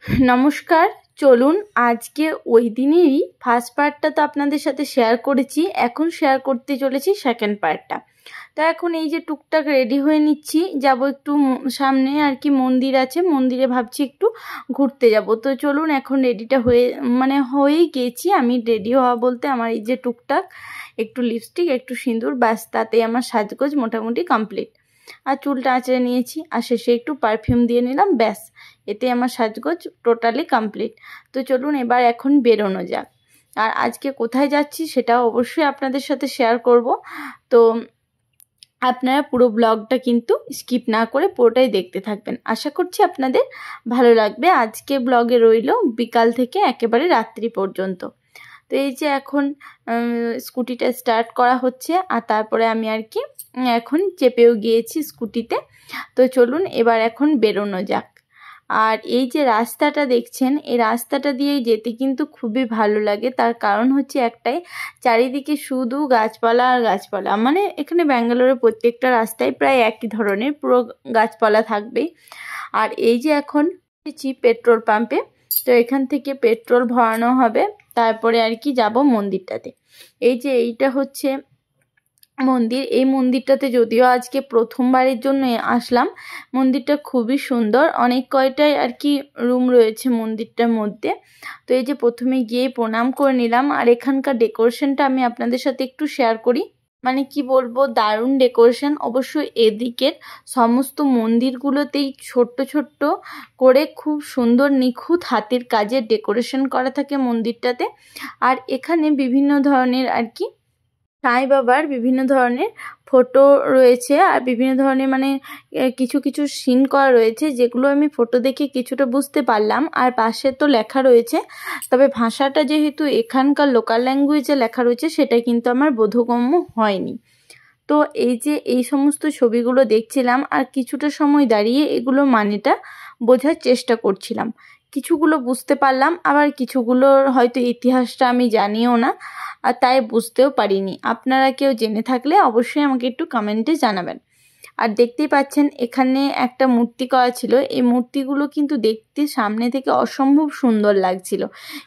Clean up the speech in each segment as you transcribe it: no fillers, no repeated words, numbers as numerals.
নমস্কার। চলুন আজকে ওই দিনেরই ফার্স্ট পার্টটা তো আপনাদের সাথে শেয়ার করেছি, এখন শেয়ার করতে চলেছি সেকেন্ড পার্টটা। তো এখন এই যে টুকটাক রেডি হয়ে নিচ্ছি, যাব একটু সামনে আর কি মন্দির আছে, মন্দিরে ভাবছি একটু ঘুরতে যাব। তো চলুন এখন রেডিটা হয়েই গেছি আমি। রেডি হওয়া বলতে আমার এই যে টুকটাক একটু লিপস্টিক, একটু সিঁদুর, ব্যাস তাতেই আমার সাজগোজ মোটামুটি কমপ্লিট। আর চুলটা আঁচড়ে নিয়েছি, আর শেষে একটু পারফিউম দিয়ে নিলাম, ব্যাস এতে আমার সাজগোজ টোটালি কমপ্লিট। তো চলুন এবার এখন বেরোনো যাক। আর আজকে কোথায় যাচ্ছি সেটাও অবশ্যই আপনাদের সাথে শেয়ার করব। তো আপনারা পুরো ব্লগটা কিন্তু স্কিপ না করে পুরোটাই দেখতে থাকবেন, আশা করছি আপনাদের ভালো লাগবে। আজকে ব্লগে রইল বিকাল থেকে একেবারে রাত্রি পর্যন্ত। তো এই যে এখন স্কুটিটা স্টার্ট করা হচ্ছে, আর তারপরে আমি আর কি এখন চেপেও গিয়েছি স্কুটিতে। তো চলুন এবার এখন বেরোনো যাক। আর এই যে রাস্তাটা দেখছেন, এই রাস্তাটা দিয়ে যেতে কিন্তু খুবই ভালো লাগে। তার কারণ হচ্ছে একটাই, চারিদিকে শুধু গাছপালা আর গাছপালা। মানে এখানে ব্যাঙ্গালোরের প্রত্যেকটা রাস্তায় প্রায় একই ধরনের, পুরো গাছপালা থাকবেই। আর এই যে এখন পেট্রোল পাম্পে, তো এখান থেকে পেট্রোল ভরানো হবে, তারপরে আর কি যাব মন্দিরটাতে। এই যে এইটা হচ্ছে মন্দির। এই মন্দিরটাতে যদিও আজকে প্রথমবারের জন্য আসলাম। মন্দিরটা খুবই সুন্দর, অনেক কয়টাই আর কি রুম রয়েছে মন্দিরটার মধ্যে। তো এই যে প্রথমে গিয়ে প্রণাম করে নিলাম। আর এখানকার ডেকোরেশনটা আমি আপনাদের সাথে একটু শেয়ার করি। মানে কি বলবো, দারুণ ডেকোরেশন। অবশ্যই এদিকের সমস্ত মন্দিরগুলোতেই ছোট্ট ছোট্ট করে খুব সুন্দর নিখুঁত হাতের কাজের ডেকোরেশন করা থাকে মন্দিরটাতে। আর এখানে বিভিন্ন ধরনের আর কি সাই বাবার বিভিন্ন ধরনের ফটো রয়েছে, আর বিভিন্ন ধরনের কিছু কিছু সিন করা রয়েছে, যেগুলো আমি ফটো দেখে কিছুটা বুঝতে পারলাম। আর পাশে তো লেখা রয়েছে, তবে ভাষাটা যেহেতু এখানকার লোকাল ল্যাঙ্গুয়েজে লেখা রয়েছে, সেটা কিন্তু আমার বোধগম্য হয়নি। তো এই যে এই সমস্ত ছবিগুলো দেখছিলাম, আর কিছুটা সময় দাঁড়িয়ে এগুলো মানেটা বোঝার চেষ্টা করছিলাম। কিছুগুলো বুঝতে পারলাম, আবার কিছুগুলোর হয়তো ইতিহাসটা আমি জানিও না, আর তাই বুঝতেও পারিনি। আপনারা কেউ জেনে থাকলে অবশ্যই আমাকে একটু কমেন্টে জানাবেন। আর দেখতেই পাচ্ছেন এখানে একটা মূর্তি করা ছিল। এই মূর্তিগুলো কিন্তু দেখতে সামনে থেকে অসম্ভব সুন্দর লাগছিল।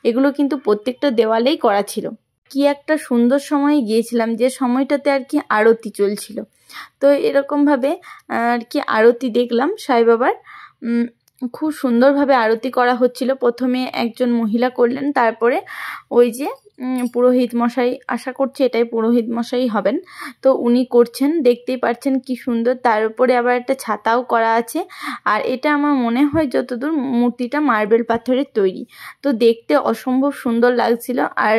এগুলো কিন্তু প্রত্যেকটা দেওয়ালেই করা ছিল। কি একটা সুন্দর সময় গিয়েছিলাম, যে সময়টাতে আর কি আরতি চলছিল। তো এরকমভাবে আর কি আরতি দেখলাম সাই বাবার। খুব সুন্দরভাবে আরতি করা হচ্ছিল। প্রথমে একজন মহিলা করলেন, তারপরে ওই যে পুরোহিত মশাই, আশা করছি এটাই পুরোহিত মশাই হবেন, তো উনি করছেন। দেখতেই পাচ্ছেন কি সুন্দর। তার উপরে আবার একটা ছাতাও করা আছে। আর এটা আমার মনে হয় যতদূর মূর্তিটা মার্বেল পাথরের তৈরি। তো দেখতে অসম্ভব সুন্দর লাগছিল। আর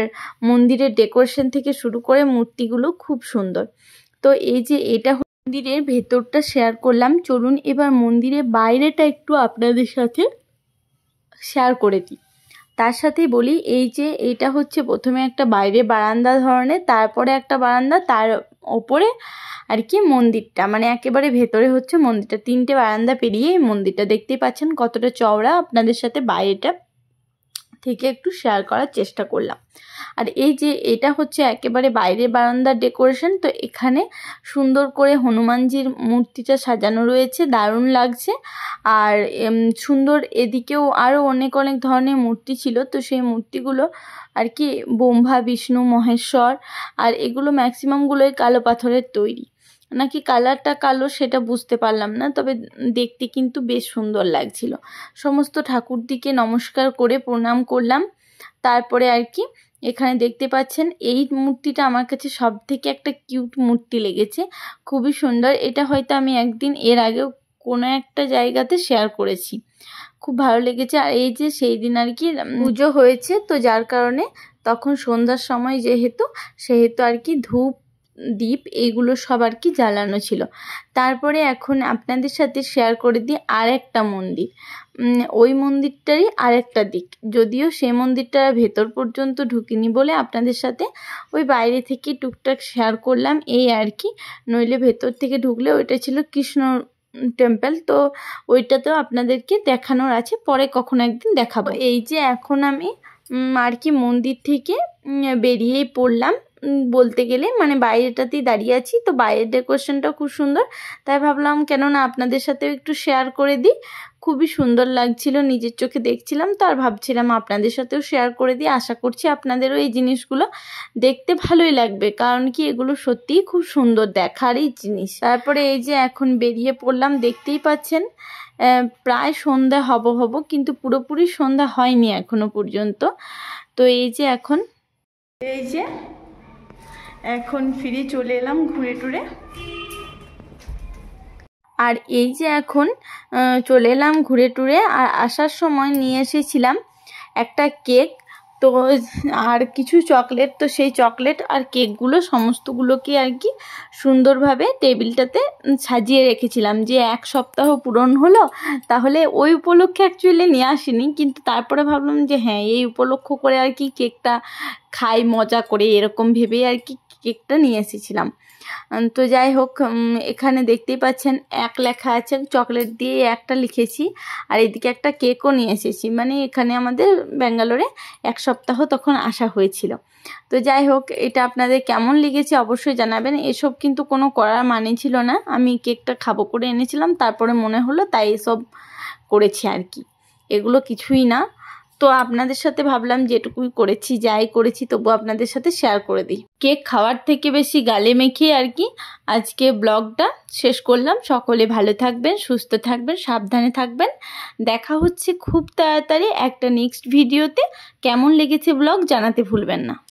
মন্দিরের ডেকোরেশন থেকে শুরু করে মূর্তিগুলো খুব সুন্দর। তো এই যে এটা মন্দিরের ভেতরটা শেয়ার করলাম। চলুন এবার মন্দিরের বাইরেটা একটু আপনাদের সাথে শেয়ার করে দিই। তার সাথেই বলি, এই যে এইটা হচ্ছে প্রথমে একটা বাইরে বারান্দা ধরনের, তারপরে একটা বারান্দা, তার ওপরে আর কি মন্দিরটা, মানে একেবারে ভেতরে হচ্ছে মন্দিরটা। 3টে বারান্দা পেরিয়ে এই মন্দিরটা দেখতেই পাচ্ছেন কতটা চওড়া। আপনাদের সাথে বাইরেটা থেকে একটু শেয়ার করার চেষ্টা করলাম। আর এই যে এটা হচ্ছে একেবারে বাইরে বারান্দার ডেকোরেশন। তো এখানে সুন্দর করে হনুমানজির মূর্তিটা সাজানো রয়েছে, দারুণ লাগছে। আর সুন্দর এদিকেও আরও অনেক অনেক ধরনের মূর্তি ছিল। তো সেই মূর্তিগুলো আর কি ব্রহ্মা, বিষ্ণু, মহেশ্বর, আর এগুলো ম্যাক্সিমামগুলোই কালো পাথরের তৈরি। নাকি কালারটা কালো সেটা বুঝতে পারলাম না, তবে দেখতে কিন্তু বেশ সুন্দর লাগছিল। সমস্ত ঠাকুরদিকে নমস্কার করে প্রণাম করলাম। তারপরে আর কি এখানে দেখতে পাচ্ছেন এই মূর্তিটা আমার কাছে সব থেকে একটা কিউট মূর্তি লেগেছে, খুবই সুন্দর। এটা হয়তো আমি একদিন এর আগেও কোনো একটা জায়গাতে শেয়ার করেছি, খুব ভালো লেগেছে। আর এই যে সেই দিন আর কি পুজো হয়েছে, তো যার কারণে তখন সন্ধ্যার সময় সেহেতু আর কি ধূপ, দীপ এইগুলো সব আর কি জ্বালানো ছিল। তারপরে এখন আপনাদের সাথে শেয়ার করে দিই আর একটা মন্দির। ওই মন্দিরটারই আরেকটা দিক, যদিও সেই মন্দিরটা ভেতর পর্যন্ত ঢুকিনি বলে আপনাদের সাথে ওই বাইরে থেকে টুকটাক শেয়ার করলাম, এই আর কি। নইলে ভেতর থেকে ঢুকলে ওইটা ছিল কৃষ্ণ টেম্পল, তো ওইটাতেও আপনাদেরকে দেখানোর আছে, পরে কখনো একদিন দেখাবো। এই যে এখন আমি আর কি মন্দির থেকে বেরিয়েই পড়লাম। বলতে গেলে, মানে বাইরেটাতেই দাঁড়িয়ে আছি, তো বাইরের ডেকোরেশনটা খুব সুন্দর, তাই ভাবলাম কেননা আপনাদের সাথেও একটু শেয়ার করে দিই। খুবই সুন্দর লাগছিল, নিজের চোখে দেখছিলাম তো, আর ভাবছিলাম আপনাদের সাথেও শেয়ার করে দিই। আশা করছি আপনাদেরও এই জিনিসগুলো দেখতে ভালোই লাগবে, কারণ কি এগুলো সত্যিই খুব সুন্দর দেখারই জিনিস। তারপরে এই যে এখন বেরিয়ে পড়লাম, দেখতেই পাচ্ছেন প্রায় সন্ধ্যা হব কিন্তু পুরোপুরি সন্ধ্যা হয়নি এখনো পর্যন্ত। তো এই যে এখন ফিরে চলে এলাম ঘুরে টুরে। আর এই যে এখন চলে এলাম ঘুরে টুরে, আর আসার সময় নিয়ে এসেছিলাম একটা কেক, তো আর কিছু চকলেট। তো সেই চকলেট আর কেকগুলো সমস্তগুলোকে আর কি সুন্দরভাবে টেবিলটাতে সাজিয়ে রেখেছিলাম, যে 1 সপ্তাহ পূরণ হলো, তাহলে ওই উপলক্ষে অ্যাকচুয়ালি নিয়ে আসিনি, কিন্তু তারপরে ভাবলাম যে হ্যাঁ এই উপলক্ষ করে আর কি কেকটা খাই মজা করে, এরকম ভেবেই আর কি কেকটা নিয়ে এসেছিলাম। তো যাই হোক, এখানে দেখতেই পাচ্ছেন 1 লেখা আছে, চকলেট দিয়ে একটা লিখেছি, আর এদিকে একটা কেকও নিয়ে এসেছি, মানে এখানে আমাদের ব্যাঙ্গালোরে 1 সপ্তাহ তখন আসা হয়েছিল। তো যাই হোক, এটা আপনাদের কেমন লেগেছে অবশ্যই জানাবেন। এসব কিন্তু কোনো করার মানে ছিল না, আমি কেকটা খাবো করে এনেছিলাম, তারপরে মনে হলো তাই এসব করেছি আর কি, এগুলো কিছুই না। তো আপনাদের সাথে ভাবলাম যেটুকুই করেছি, যাই করেছি, তবু আপনাদের সাথে শেয়ার করে দিই। কেক খাওয়ার থেকে বেশি গালে মেখে আর কি আজকে ব্লগটা শেষ করলাম। সকলে ভালো থাকবেন, সুস্থ থাকবেন, সাবধানে থাকবেন। দেখা হচ্ছে খুব তাড়াতাড়ি একটা নেক্সট ভিডিওতে। কেমন লেগেছে ব্লগ জানাতে ভুলবেন না।